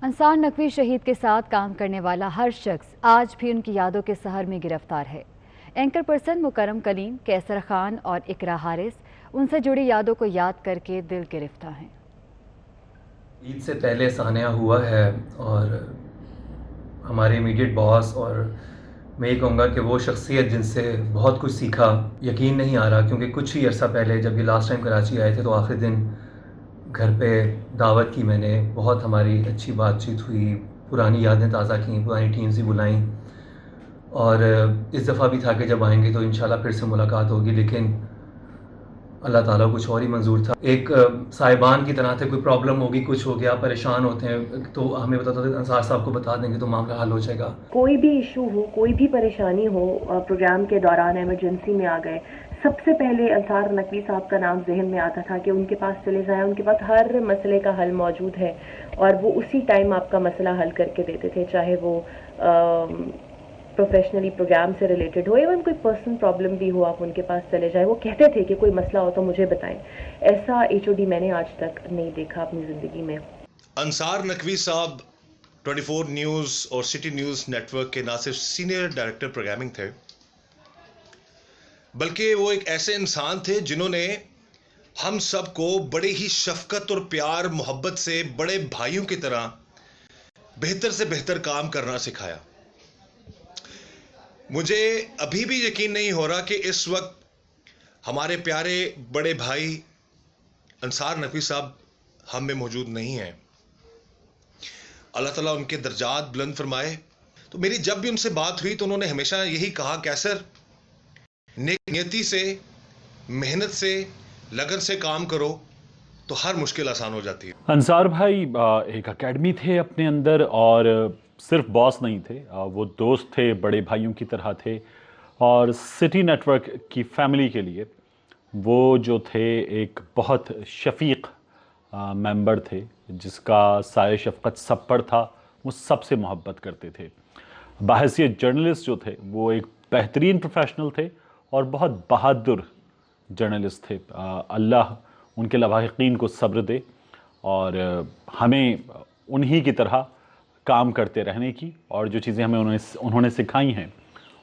انصار نقوی شہید کے ساتھ کام کرنے والا ہر شخص آج بھی ان کی یادوں کے سحر میں گرفتار ہے۔ اینکر پرسن مکرم کلیم، کیسر خان اور اقرا حارث ان سے جڑی یادوں کو یاد کر کے دل گرفتہ ہیں۔ عید سے پہلے سانحہ ہوا ہے اور ہمارے امیڈیٹ باس، اور میں یہ کہوں گا کہ وہ شخصیت جن سے بہت کچھ سیکھا، یقین نہیں آ رہا کیونکہ کچھ ہی عرصہ پہلے جب یہ لاسٹ ٹائم کراچی آئے تھے تو آخری دن گھر پہ دعوت کی میں نے، بہت ہماری اچھی بات چیت ہوئی، پرانی یادیں تازہ کیں، پرانی ٹیمز بھی بلائیں، اور اس دفعہ بھی تھا کہ جب آئیں گے تو انشاءاللہ پھر سے ملاقات ہوگی، لیکن اللہ تعالیٰ کچھ اور ہی منظور تھا۔ ایک صاحبان کی طرح تھے، کوئی پرابلم ہوگی، کچھ ہو گیا، پریشان ہوتے ہیں تو ہمیں بتا دو، انصار صاحب کو بتا دیں گے تو معاملہ حل ہو جائے گا۔ کوئی بھی ایشو ہو، کوئی بھی پریشانی ہو، پروگرام کے دوران ایمرجنسی میں آ گئے، سب سے پہلے انصار نقوی صاحب کا نام ذہن میں آتا تھا کہ ان کے پاس چلے جائیں، ان کے پاس ہر مسئلے کا حل موجود ہے اور وہ اسی ٹائم آپ کا مسئلہ حل کر کے دیتے تھے، چاہے وہ پروفیشنلی پروگرام سے ریلیٹڈ ہو، ایون کوئی پرسنل پرابلم بھی ہو، آپ ان کے پاس چلے جائیں، وہ کہتے تھے کہ کوئی مسئلہ ہو تو مجھے بتائیں۔ ایسا ایچ او ڈی میں نے آج تک نہیں دیکھا اپنی زندگی میں۔ انصار نقوی صاحب 24 نیوز اور سٹی نیوز نیٹ ورک کے نہ صرف سینئر ڈائریکٹر پروگرامنگ تھے، بلکہ وہ ایک ایسے انسان تھے جنہوں نے ہم سب کو بڑے ہی شفقت اور پیار محبت سے بڑے بھائیوں کی طرح بہتر سے بہتر کام کرنا سکھایا۔ مجھے ابھی بھی یقین نہیں ہو رہا کہ اس وقت ہمارے پیارے بڑے بھائی انصار نقوی صاحب ہم میں موجود نہیں ہیں۔ اللہ تعالیٰ ان کے درجات بلند فرمائے۔ تو میری جب بھی ان سے بات ہوئی تو انہوں نے ہمیشہ یہی کہا، کیسر نیک نیتی سے، محنت سے، لگن سے کام کرو تو ہر مشکل آسان ہو جاتی ہے۔ انصار بھائی ایک اکیڈمی تھے اپنے اندر، اور صرف باس نہیں تھے، وہ دوست تھے، بڑے بھائیوں کی طرح تھے، اور سٹی نیٹ ورک کی فیملی کے لیے وہ جو تھے ایک بہت شفیق ممبر تھے، جس کا سایہ شفقت سب پر تھا، وہ سب سے محبت کرتے تھے۔ بحیثیت جرنلسٹ جو تھے وہ ایک بہترین پروفیشنل تھے اور بہت بہادر جرنلسٹ تھے۔ اللہ ان کے لواحقین کو صبر دے اور ہمیں انہی کی طرح کام کرتے رہنے کی، اور جو چیزیں ہمیں انہوں نے سکھائی ہیں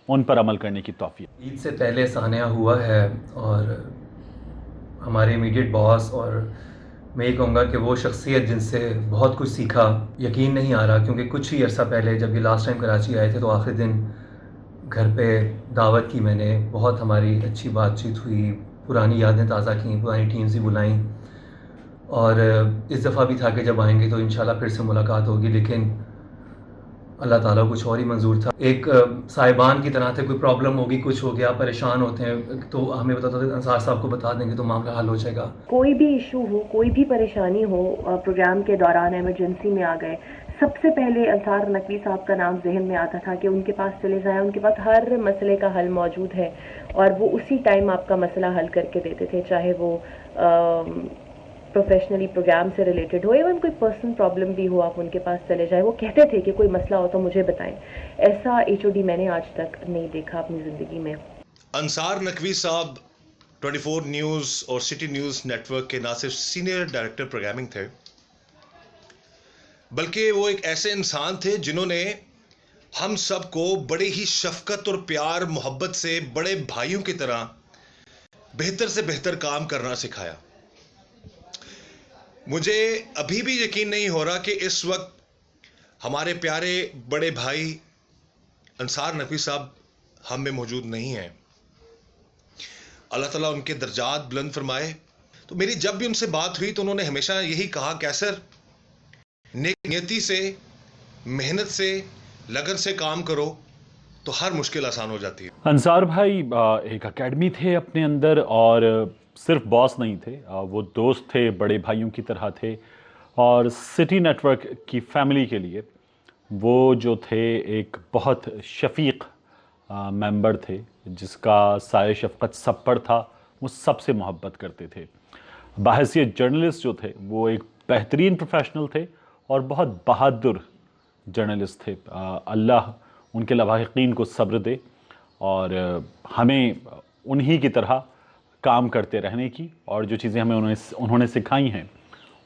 ان پر عمل کرنے کی توفیق۔ عید سے پہلے سانحہ ہوا ہے اور ہمارے امیڈیٹ باس، اور میں یہ کہوں گا کہ وہ شخصیت جن سے بہت کچھ سیکھا، یقین نہیں آ رہا کیونکہ کچھ ہی عرصہ پہلے جب یہ لاسٹ ٹائم کراچی آئے تھے تو آخری دن گھر پہ دعوت کی میں نے، بہت ہماری اچھی بات چیت ہوئی، پرانی یادیں تازہ کیں، پرانی ٹیمز بھی بلائیں، اور اس دفعہ بھی تھا کہ جب آئیں گے تو انشاءاللہ پھر سے ملاقات ہوگی، لیکن اللہ تعالیٰ کچھ اور ہی منظور تھا۔ ایک صاحبان کی طرح تھے، کوئی پرابلم ہوگی، کچھ ہو گیا، پریشان ہوتے ہیں تو ہمیں بتا دو، انصار صاحب کو بتا دیں گے تو معاملہ حل ہو جائے گا۔ کوئی بھی ایشو ہو، کوئی بھی پریشانی ہو، پروگرام کے دوران ایمرجنسی میں آ گئے، سب سے پہلے انصار نقوی صاحب کا نام ذہن میں آتا تھا کہ ان کے پاس چلے جائیں، ان کے پاس ہر مسئلے کا حل موجود ہے اور وہ اسی ٹائم آپ کا مسئلہ حل کر کے دیتے تھے، چاہے وہ پروفیشنلی پروگرام سے ریلیٹڈ ہو، ایون کوئی پرسنل پرابلم بھی ہو، آپ ان کے پاس چلے جائیں، وہ کہتے تھے کہ کوئی مسئلہ ہو تو مجھے بتائیں۔ ایسا ایچ او ڈی میں نے آج تک نہیں دیکھا اپنی زندگی میں۔ انصار نقوی صاحب 24 نیوز اور سٹی نیوز نیٹ ورک کے نہ صرف سینئر ڈائریکٹر پروگرامنگ تھے، بلکہ وہ ایک ایسے انسان تھے جنہوں نے ہم سب کو بڑے ہی شفقت اور پیار محبت سے بڑے بھائیوں کی طرح بہتر سے بہتر کام کرنا سکھایا۔ مجھے ابھی بھی یقین نہیں ہو رہا کہ اس وقت ہمارے پیارے بڑے بھائی انصار نقوی صاحب ہم میں موجود نہیں ہیں۔ اللہ تعالیٰ ان کے درجات بلند فرمائے۔ تو میری جب بھی ان سے بات ہوئی تو انہوں نے ہمیشہ یہی کہا، کیسر نیک نیتی سے، محنت سے، لگن سے کام کرو تو ہر مشکل آسان ہو جاتی ہے۔ انصار بھائی ایک اکیڈمی تھے اپنے اندر، اور صرف باس نہیں تھے، وہ دوست تھے، بڑے بھائیوں کی طرح تھے، اور سٹی نیٹ ورک کی فیملی کے لیے وہ جو تھے ایک بہت شفیق ممبر تھے، جس کا سایہ شفقت سب پر تھا، وہ سب سے محبت کرتے تھے۔ بحیثیت جرنلسٹ جو تھے وہ ایک بہترین پروفیشنل تھے اور بہت بہادر جرنلسٹ تھے۔ اللہ ان کے لواحقین کو صبر دے اور ہمیں انہی کی طرح کام کرتے رہنے کی، اور جو چیزیں ہمیں انہوں نے سکھائی ہیں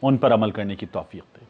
ان پر عمل کرنے کی توفیق دے۔